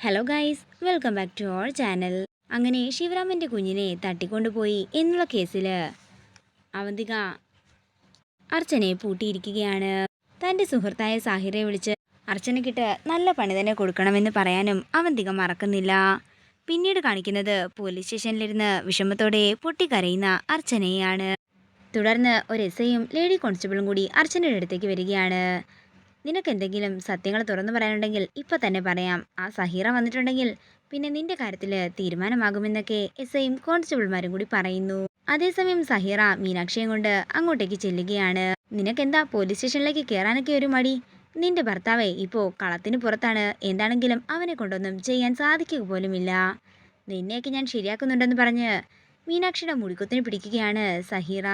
Hello guys, welcome back to our channel. അങ്ങനെ ശിവരാമൻ്റെ കുഞ്ഞിനെ തട്ടിക്കൊണ്ടുപോയി എന്നുള്ള കേസിൽ അവന്തിക അർച്ചനയെ പൂട്ടിയിരിക്കുകയാണ്. തൻ്റെ സുഹൃത്തായ സാഹിറയെ വിളിച്ച് അർച്ചനയ്ക്കിട്ട് നല്ല പണി തന്നെ കൊടുക്കണമെന്ന് പറയാനും അവന്തിക മറക്കുന്നില്ല. പിന്നീട് കാണിക്കുന്നത് പോലീസ് സ്റ്റേഷനിലിരുന്ന് വിഷമത്തോടെ പൊട്ടിക്കരയുന്ന അർച്ചനയെയാണ്. തുടർന്ന് ഒരു എസ്ഐയും ലേഡി കോൺസ്റ്റബിളും കൂടി അർച്ചനയുടെ അടുത്തേക്ക് വരികയാണ്. നിനക്കെന്തെങ്കിലും സത്യങ്ങൾ തുറന്നു പറയാനുണ്ടെങ്കിൽ ഇപ്പം തന്നെ പറയാം. ആ സഹീറ വന്നിട്ടുണ്ടെങ്കിൽ പിന്നെ നിന്റെ കാര്യത്തിൽ തീരുമാനമാകുമെന്നൊക്കെ എസ്ഐയും കോൺസ്റ്റബിൾമാരും കൂടി പറയുന്നു. അതേസമയം സഹീറ മീനാക്ഷിയും കൊണ്ട് അങ്ങോട്ടേക്ക് ചെല്ലുകയാണ്. നിനക്കെന്താ പോലീസ് സ്റ്റേഷനിലേക്ക് കയറാനൊക്കെ ഒരു മടി? നിന്റെ ഭർത്താവേ ഇപ്പോൾ കളത്തിന് പുറത്താണ്. എന്താണെങ്കിലും അവനെ കൊണ്ടൊന്നും ചെയ്യാൻ സാധിക്കുക പോലുമില്ല. നിന്നെയൊക്കെ ഞാൻ ശരിയാക്കുന്നുണ്ടെന്ന് പറഞ്ഞ് മീനാക്ഷിയുടെ മുടിക്കുത്തിന് പിടിക്കുകയാണ് സഹീറ.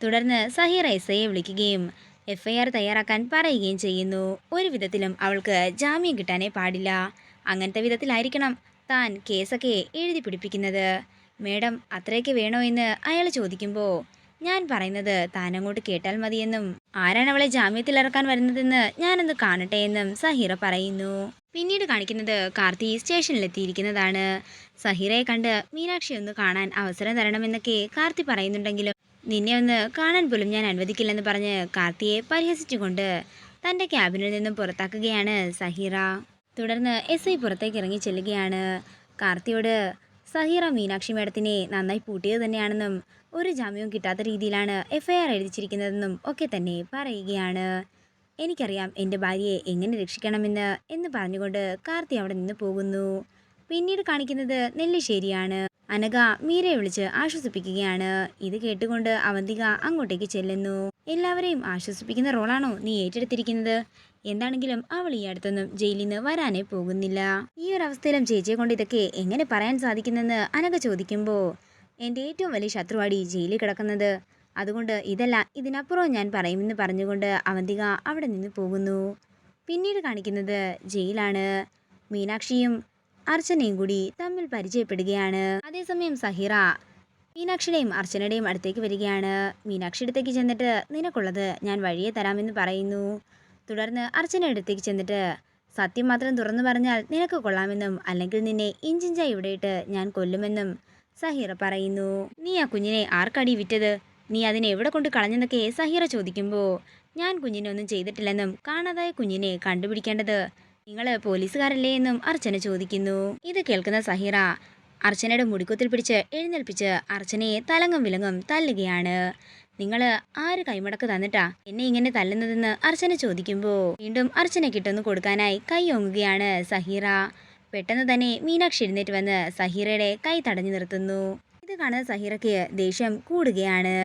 തുടർന്ന് സഹീറ എസ്ഐയെ വിളിക്കുകയും FIR തയ്യാറാക്കാൻ പറയുകയും ചെയ്യുന്നു. ഒരു വിധത്തിലും അവൾക്ക് ജാമ്യം കിട്ടാനേ പാടില്ല. അങ്ങനത്തെ വിധത്തിലായിരിക്കണം താൻ കേസൊക്കെ എഴുതി പിടിപ്പിക്കുന്നത്. മേഡം, അത്രയൊക്കെ വേണോ എന്ന് അയാൾ ചോദിക്കുമ്പോൾ ഞാൻ പറയുന്നത് താൻ അങ്ങോട്ട് കേട്ടാൽ മതിയെന്നും ആരാണ് അവളെ ജാമ്യത്തിലിറക്കാൻ വരുന്നതെന്ന് ഞാനൊന്ന് കാണട്ടെ എന്നും സഹീറ പറയുന്നു. പിന്നീട് കാണിക്കുന്നത് കാർത്തി സ്റ്റേഷനിലെത്തിയിരിക്കുന്നതാണ്. സഹീറയെ കണ്ട് മീനാക്ഷി ഒന്ന് കാണാൻ അവസരം തരണമെന്നൊക്കെ കാർത്തി പറയുന്നുണ്ടെങ്കിലും നിന്നെ ഒന്ന് കാണാൻ പോലും ഞാൻ അനുവദിക്കില്ലെന്ന് പറഞ്ഞ് കാർത്തിയെ പരിഹസിച്ചുകൊണ്ട് തൻ്റെ ക്യാബിനിൽ നിന്നും പുറത്താക്കുകയാണ് സഹീറ. തുടർന്ന് SI പുറത്തേക്ക് ഇറങ്ങി ചെല്ലുകയാണ്. കാർത്തിയോട് സഹീറ മീനാക്ഷി മേഡത്തിനെ നന്നായി പൂട്ടിയത് തന്നെയാണെന്നും ഒരു ജാമ്യവും കിട്ടാത്ത രീതിയിലാണ് FIR എഴുതിച്ചിരിക്കുന്നതെന്നും ഒക്കെ തന്നെ പറയുകയാണ്. എനിക്കറിയാം എൻ്റെ ഭാര്യയെ എങ്ങനെ രക്ഷിക്കണമെന്ന് എന്ന് പറഞ്ഞുകൊണ്ട് കാർത്തി അവിടെ നിന്ന് പോകുന്നു. പിന്നീട് കാണിക്കുന്നത് നെല്ലിശ്ശേരിയാണ്. അനഘ മീരയെ വിളിച്ച് ആശ്വസിപ്പിക്കുകയാണ്. ഇത് കേട്ടുകൊണ്ട് അവന്തിക അങ്ങോട്ടേക്ക് ചെല്ലുന്നു. എല്ലാവരെയും ആശ്വസിപ്പിക്കുന്ന റോളാണോ നീ ഏറ്റെടുത്തിരിക്കുന്നത്? എന്താണെങ്കിലും അവൾ ഈ അടുത്തൊന്നും ജയിലിൽ നിന്ന് വരാനേ പോകുന്നില്ല. ഈ ഒരു അവസ്ഥയിലും ചേച്ചിയെ കൊണ്ട് ഇതൊക്കെ എങ്ങനെ പറയാൻ സാധിക്കുന്നെന്ന് അനഘ ചോദിക്കുമ്പോൾ എൻ്റെ ഏറ്റവും വലിയ ശത്രുവാടി ജയിലിൽ കിടക്കുന്നത്. അതുകൊണ്ട് ഇതല്ല ഇതിനപ്പുറവും ഞാൻ പറയുമെന്ന് പറഞ്ഞുകൊണ്ട് അവന്തിക അവിടെ നിന്ന് പോകുന്നു. പിന്നീട് കാണിക്കുന്നത് ജയിലാണ്. മീനാക്ഷിയും അർച്ചനയും കൂടി തമ്മിൽ പരിചയപ്പെടുകയാണ്. അതേസമയം സഹീറ മീനാക്ഷിയുടെയും അർച്ചനയുടെയും അടുത്തേക്ക് വരികയാണ്. മീനാക്ഷി അടുത്തേക്ക് ചെന്നിട്ട് നിനക്കുള്ളത് ഞാൻ വഴിയെ തരാമെന്ന് പറയുന്നു. തുടർന്ന് അർച്ചന അടുത്തേക്ക് ചെന്നിട്ട് സത്യം മാത്രം തുറന്നു പറഞ്ഞാൽ നിനക്ക് കൊള്ളാമെന്നും അല്ലെങ്കിൽ നിന്നെ ഇഞ്ചിഞ്ചായി ഇവിടെയിട്ട് ഞാൻ കൊല്ലുമെന്നും സഹീറ പറയുന്നു. നീ ആ കുഞ്ഞിനെ ആർക്കടി വിറ്റത്? നീ അതിനെ എവിടെ കൊണ്ട് കളഞ്ഞെന്നൊക്കെ സഹീറ ചോദിക്കുമ്പോൾ ഞാൻ കുഞ്ഞിനെ ഒന്നും ചെയ്തിട്ടില്ലെന്നും കാണാതായ കുഞ്ഞിനെ കണ്ടുപിടിക്കേണ്ടത് നിങ്ങൾ പോലീസുകാരല്ലേ എന്നും അർച്ചന ചോദിക്കുന്നു. ഇത് കേൾക്കുന്ന സഹീറ അർച്ചനയുടെ മുടിക്കുത്തിൽ പിടിച്ച് എഴുന്നേൽപ്പിച്ച് അർച്ചനയെ തലങ്ങും വിലങ്ങും തല്ലുകയാണ്. നിങ്ങൾ ആര് കൈമടക്ക് തന്നിട്ടാ എന്നെ ഇങ്ങനെ തല്ലുന്നതെന്ന് അർച്ചന ചോദിക്കുമ്പോൾ വീണ്ടും അർച്ചന കിട്ടുന്നു കൊടുക്കാനായി കൈ ഓങ്ങുകയാണ് സഹീറ. പെട്ടെന്ന് തന്നെ മീനാക്ഷി എഴുന്നേറ്റ് വന്ന് സഹീറയുടെ കൈ തടഞ്ഞു നിർത്തുന്നു. ഇത് കാണുന്ന സഹീറയ്ക്ക് ദേഷ്യം കൂടുകയാണ്.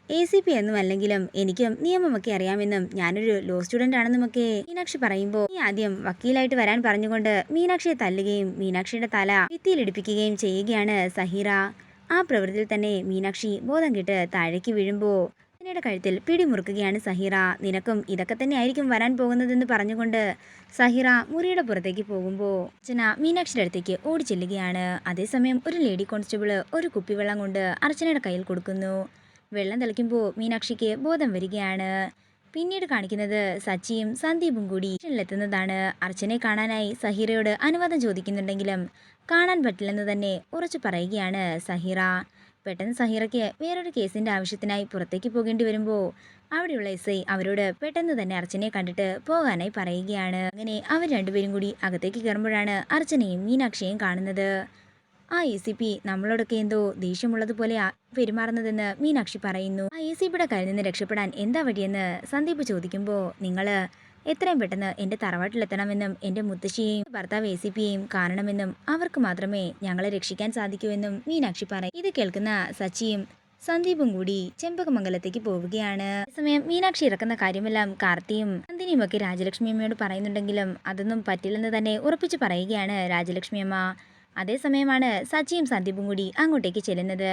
ACP എന്നും അല്ലെങ്കിലും എനിക്കും നിയമമൊക്കെ അറിയാമെന്നും ഞാനൊരു ലോ സ്റ്റുഡൻ്റ് ആണെന്നുമൊക്കെ മീനാക്ഷി പറയുമ്പോൾ നീ ആദ്യം വക്കീലായിട്ട് വരാൻ പറഞ്ഞുകൊണ്ട് മീനാക്ഷിയെ തല്ലുകയും മീനാക്ഷിയുടെ തല ഭിത്തിയിലിടിപ്പിക്കുകയും ചെയ്യുകയാണ് സഹീറ. ആ പ്രവൃത്തിയിൽ തന്നെ മീനാക്ഷി ബോധം കെട്ട് താഴേക്ക് വീഴുമ്പോൾ അർച്ചനയുടെ കഴുത്തിൽ പിടിമുറുക്കുകയാണ് സഹീറ. നിനക്കും ഇതൊക്കെ തന്നെ ആയിരിക്കും വരാൻ പോകുന്നതെന്ന് പറഞ്ഞുകൊണ്ട് സഹീറ മുറിയുടെ പുറത്തേക്ക് പോകുമ്പോൾ അർച്ചന മീനാക്ഷിയുടെ അടുത്തേക്ക് ഓടി ചെല്ലുകയാണ്. അതേസമയം ഒരു ലേഡി കോൺസ്റ്റബിൾ ഒരു കുപ്പിവെള്ളം കൊണ്ട് അർച്ചനയുടെ കയ്യിൽ കൊടുക്കുന്നു. വെള്ളം തെളിക്കുമ്പോൾ മീനാക്ഷിക്ക് ബോധം വരികയാണ്. പിന്നീട് കാണിക്കുന്നത് സച്ചിയും സന്ദീപും കൂടി സ്റ്റേഷനിലെത്തുന്നതാണ്. അർച്ചനയെ കാണാനായി സഹീറയോട് അനുവാദം ചോദിക്കുന്നുണ്ടെങ്കിലും കാണാൻ പറ്റില്ലെന്ന് തന്നെ ഉറച്ചു പറയുകയാണ് സഹീറ. പെട്ടെന്ന് സഹീറയ്ക്ക് വേറൊരു കേസിൻ്റെ ആവശ്യത്തിനായി പുറത്തേക്ക് പോകേണ്ടി വരുമ്പോൾ അവിടെയുള്ള SI അവരോട് പെട്ടെന്ന് തന്നെ അർച്ചനയെ കണ്ടിട്ട് പോകാനായി പറയുകയാണ്. അങ്ങനെ അവർ രണ്ടുപേരും കൂടി അകത്തേക്ക് കയറുമ്പോഴാണ് അർച്ചനയും മീനാക്ഷിയെയും കാണുന്നത്. ആ ACP നമ്മളോടൊക്കെ എന്തോ ദേഷ്യമുള്ളതുപോലെയാ പെരുമാറുന്നതെന്ന് മീനാക്ഷി പറയുന്നു. ആ ACPയുടെ കയ്യിൽ നിന്ന് രക്ഷപ്പെടാൻ എന്താ വഴിയെന്ന് സന്ദീപ് ചോദിക്കുമ്പോൾ നിങ്ങൾ എത്രയും പെട്ടെന്ന് എൻ്റെ തറവാട്ടിലെത്തണമെന്നും എൻ്റെ മുത്തശ്ശിയെയും ഭർത്താവ് ACPയെയും കാണണമെന്നും അവർക്ക് മാത്രമേ ഞങ്ങളെ രക്ഷിക്കാൻ സാധിക്കൂ എന്നും മീനാക്ഷി പറയും. ഇത് കേൾക്കുന്ന സച്ചിയും സന്ദീപും കൂടി ചെമ്പകമംഗലത്തേക്ക് പോവുകയാണ്. അതേസമയം മീനാക്ഷി ഇറക്കുന്ന കാര്യമെല്ലാം കാർത്തിയും നന്ദിനിയും ഒക്കെ രാജലക്ഷ്മി അമ്മയോട് പറയുന്നുണ്ടെങ്കിലും അതൊന്നും പറ്റില്ലെന്ന് തന്നെ ഉറപ്പിച്ചു പറയുകയാണ് രാജലക്ഷ്മി അമ്മ. അതേസമയമാണ് സച്ചിയും സന്ദീപും കൂടി അങ്ങോട്ടേക്ക് ചെല്ലുന്നത്.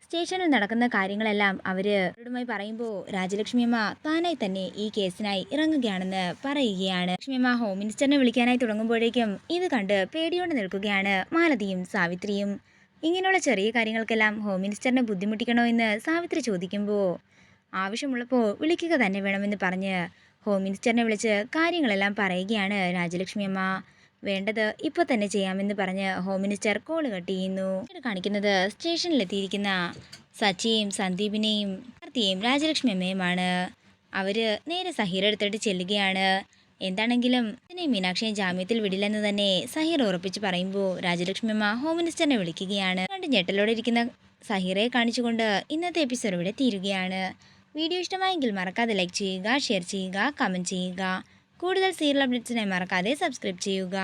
സ്റ്റേഷനിൽ നടക്കുന്ന കാര്യങ്ങളെല്ലാം അവരോടുമായി പറയുമ്പോൾ രാജലക്ഷ്മിയമ്മ താനായി തന്നെ ഈ കേസിനായി ഇറങ്ങുകയാണെന്ന് പറയുകയാണ്. ലക്ഷ്മിയമ്മ ഹോം മിനിസ്റ്ററിനെ വിളിക്കാനായി തുടങ്ങുമ്പോഴേക്കും ഇത് കണ്ട് പേടിയോടെ നിൽക്കുകയാണ് മാലതിയും സാവിത്രിയും. ഇങ്ങനെയുള്ള ചെറിയ കാര്യങ്ങൾക്കെല്ലാം ഹോം മിനിസ്റ്ററിനെ ബുദ്ധിമുട്ടിക്കണോ എന്ന് സാവിത്രി ചോദിക്കുമ്പോൾ ആവശ്യമുള്ളപ്പോൾ വിളിക്കുക തന്നെ വേണമെന്ന് പറഞ്ഞ് ഹോം മിനിസ്റ്ററിനെ വിളിച്ച് കാര്യങ്ങളെല്ലാം പറയുകയാണ് രാജലക്ഷ്മിയമ്മ. വേണ്ടത് ഇപ്പോൾ തന്നെ ചെയ്യാമെന്ന് പറഞ്ഞ് ഹോം മിനിസ്റ്റർ കോൾ കട്ട് ചെയ്യുന്നു. കാണിക്കുന്നത് സ്റ്റേഷനിലെത്തിയിരിക്കുന്ന സച്ചിയെയും സന്ദീപിനെയും കാർത്തിയെയും രാജലക്ഷ്മി അമ്മയുമാണ്. അവർ നേരെ സഹീർ എടുത്തിട്ട് ചെല്ലുകയാണ്. എന്താണെങ്കിലും ഇതിനെ മീനാക്ഷിയെ ജാമ്യത്തിൽ വിടില്ലെന്ന് തന്നെ സഹീർ ഉറപ്പിച്ച് പറയുമ്പോൾ രാജലക്ഷ്മി അമ്മ ഹോം മിനിസ്റ്ററിനെ വിളിക്കുകയാണ്. കണ്ട് ഞെട്ടലോടെ ഇരിക്കുന്ന സഹീറെ കാണിച്ചുകൊണ്ട് ഇന്നത്തെ എപ്പിസോഡ് ഇവിടെ തീരുകയാണ്. വീഡിയോ ഇഷ്ടമായെങ്കിൽ മറക്കാതെ ലൈക്ക് ചെയ്യുക, ഷെയർ ചെയ്യുക, കമൻറ്റ് ചെയ്യുക. കൂടുതൽ സീരിയൽ അപ്ഡേറ്റ്സിനായി മറക്കാതെ സബ്സ്ക്രൈബ് ചെയ്യുക.